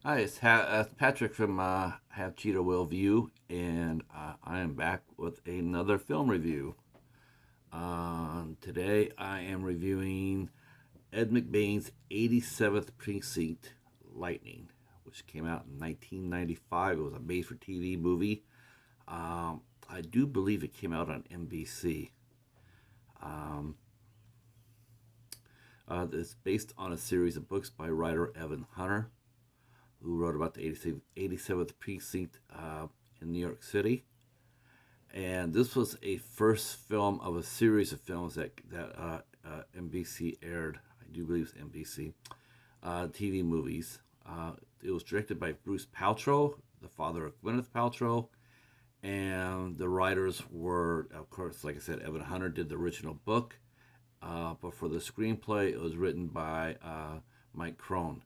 Hi, it's Patrick from Have Cheetah Will View, and I am back with another film review. Today I am reviewing Ed McBain's 87th Precinct Lightning, which came out in 1995. It was a made for TV movie. I do believe it came out on NBC. Um, it's based on a series of books by writer Evan Hunter, who wrote about the 87th Precinct in New York City. And this was a first film of a series of films that NBC aired. I do believe it's NBC TV movies. It was directed by Bruce Paltrow, the father of Gwyneth Paltrow, and the writers were, of course, like I said, Evan Hunter did the original book, but for the screenplay, it was written by Mike Crone.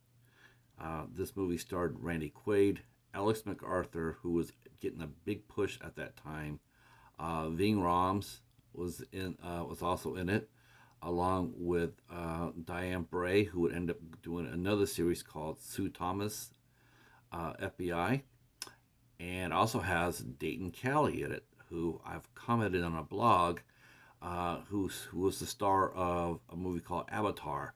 This movie starred Randy Quaid, Alex MacArthur, who was getting a big push at that time. Ving Rhames was also in it, along with Diane Bray, who would end up doing another series called Sue Thomas FBI, and also has Dayton Callie in it, who I've commented on a blog, who was the star of a movie called Avatar,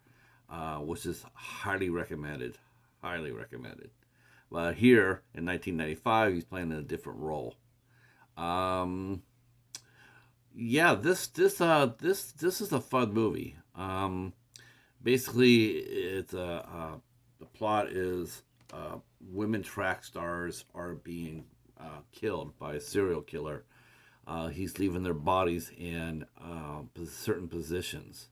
which is highly recommended. Highly recommended. But here in 1995, he's playing in a different role. Um, yeah, this is a fun movie. Basically, it's the plot is women track stars are being killed by a serial killer. He's leaving their bodies in certain positions.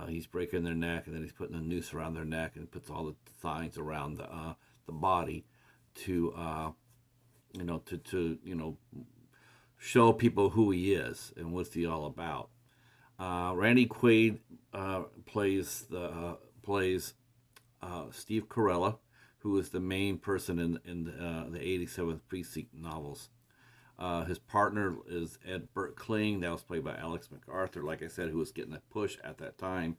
He's breaking their neck, and then he's putting a noose around their neck, and puts all the signs around the body to show people who he is and what's he all about. Randy Quaid plays Steve Carella, who is the main person in the 87th Precinct novels. His partner is Bert Kling, that was played by Alex MacArthur, like I said, who was getting a push at that time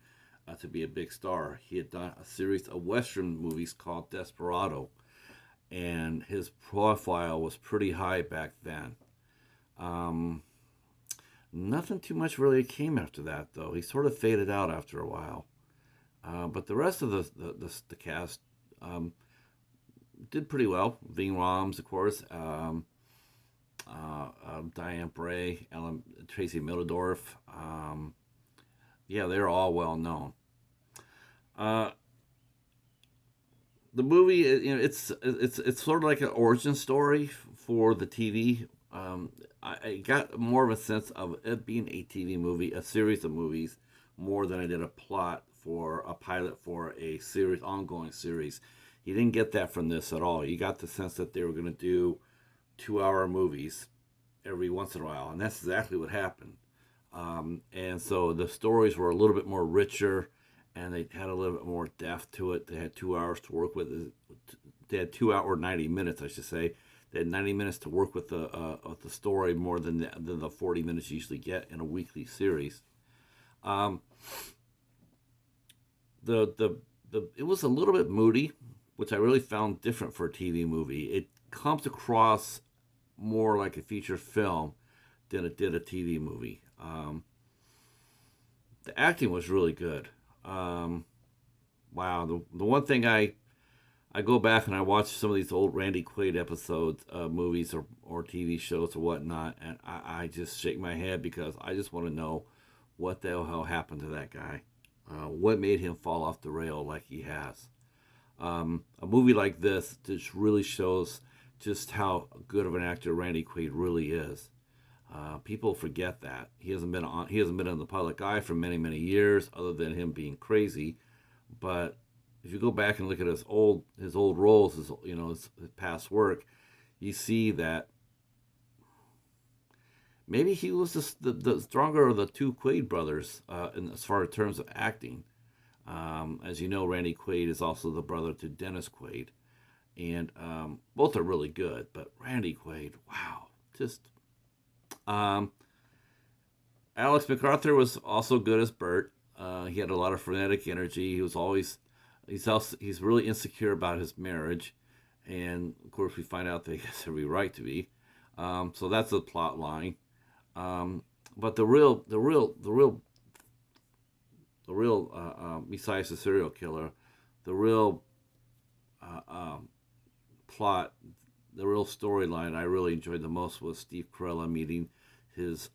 to be a big star. He had done a series of Western movies called Desperado, and his profile was pretty high back then. Um, Nothing too much really came after that, though. He sort of faded out after a while. But the rest of the cast did pretty well. Ving Rhames, of course, Diane Bray, Ellen Tracy Middledorf. Yeah, they're all well known. Uh, the movie, it's sort of like an origin story for the TV. I got more of a sense of it being a TV movie, a series of movies, more than I did a plot for a pilot for a series, ongoing series. You didn't get that from this at all. You got the sense that they were going to do 2 hour movies every once in a while, and that's exactly what happened. And so the stories were a little bit more richer, and they had a little bit more depth to it. They had 2 hours to work with. They had 2 hour 90 minutes, I should say. They had 90 minutes to work with the story more than the 40 minutes you usually get in a weekly series. Um, the it was a little bit moody, which I really found different for a TV movie. It comes across more like a feature film than it did a TV movie. The acting was really good. Um, wow, the one thing I go back and I watch some of these old Randy Quaid episodes, movies or TV shows or whatnot, and I just shake my head because I just want to know what the hell happened to that guy. What made him fall off the rail like he has? A movie like this just really shows just how good of an actor Randy Quaid really is. People forget that he hasn't been in the public eye for many years, other than him being crazy. But if you go back and look at his old roles, his past work, you see that maybe he was the stronger of the two Quaid brothers as far as terms of acting. As you know, Randy Quaid is also the brother to Dennis Quaid, and both are really good. But Randy Quaid, wow, just um, Alex MacArthur was also good as Bert. He had a lot of frenetic energy. He's really insecure about his marriage. and of course we find out they has every right to be. So that's the plot line. But besides the serial killer, the real plot, the real storyline I really enjoyed the most was Steve Carella meeting his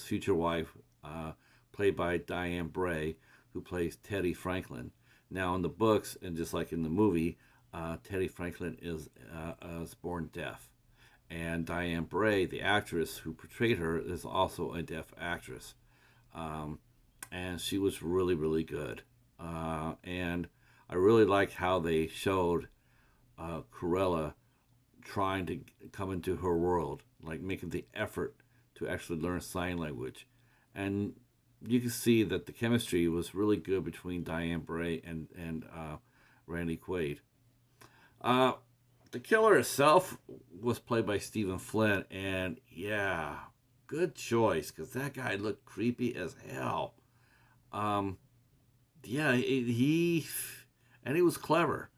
future wife, played by Diane Bray, who plays Teddy Franklin. Now in the books and just like in the movie, Teddy Franklin is born deaf, and Diane Bray, the actress who portrayed her, is also a deaf actress, and she was really really good, and I really liked how they showed Corella trying to come into her world, like making the effort to actually learn sign language. And you can see that the chemistry was really good between Diane Bray and Randy Quaid. Uh, the killer itself was played by Stephen Flynn, and yeah, good choice because that guy looked creepy as hell. Um, yeah, he and he was clever.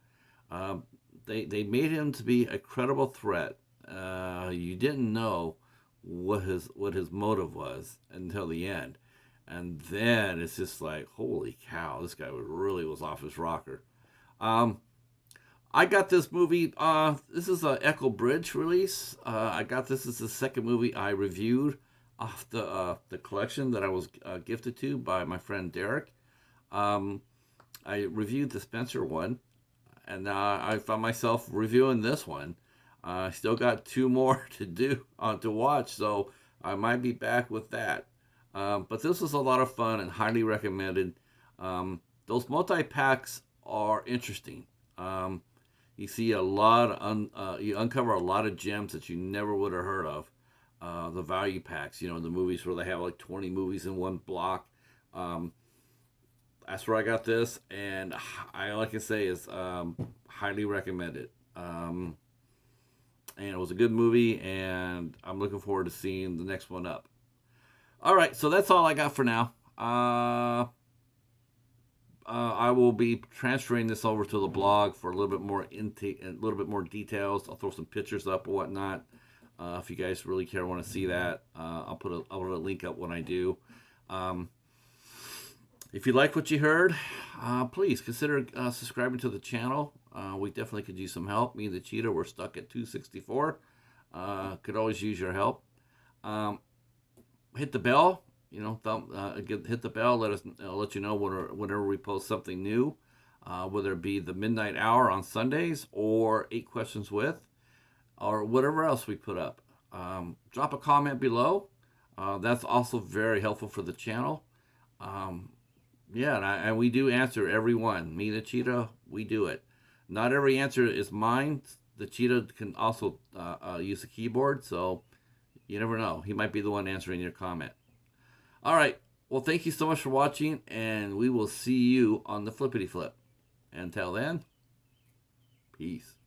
They made him to be a credible threat. You didn't know what his motive was until the end, and then it's just like, holy cow, this guy was off his rocker. Um, I got this movie. This is a Echo Bridge release. I got this as the second movie I reviewed off the collection that I was gifted to by my friend Derek. Um, I reviewed the Spencer one, and I found myself reviewing this one. I still got two more to do to watch, so I might be back with that. But this was a lot of fun and highly recommended. Those multi packs are interesting. You see a lot you uncover a lot of gems that you never would have heard of. The value packs, the movies where they have like 20 movies in one block. That's where I got this, and all I can say is highly recommended. And it was a good movie, and I'm looking forward to seeing the next one up. All right, so that's all I got for now. I will be transferring this over to the blog for a little bit more intake, a little bit more details. I'll throw some pictures up or whatnot. If you guys really care, want to see that, I'll put a link up when I do. If you like what you heard, please consider subscribing to the channel. We definitely could use some help. Me and the Cheetah, we're stuck at 264. Could always use your help. Hit the bell. Hit the bell. Let you know whenever we post something new, whether it be the midnight hour on Sundays or 8 Questions With, or whatever else we put up. Drop a comment below. That's also very helpful for the channel. And we do answer every one. Me, the Cheetah, we do it. Not every answer is mine. The Cheetah can also use the keyboard, so you never know. He might be the one answering your comment. All right. Well, thank you so much for watching, and we will see you on the flippity flip. Until then, peace.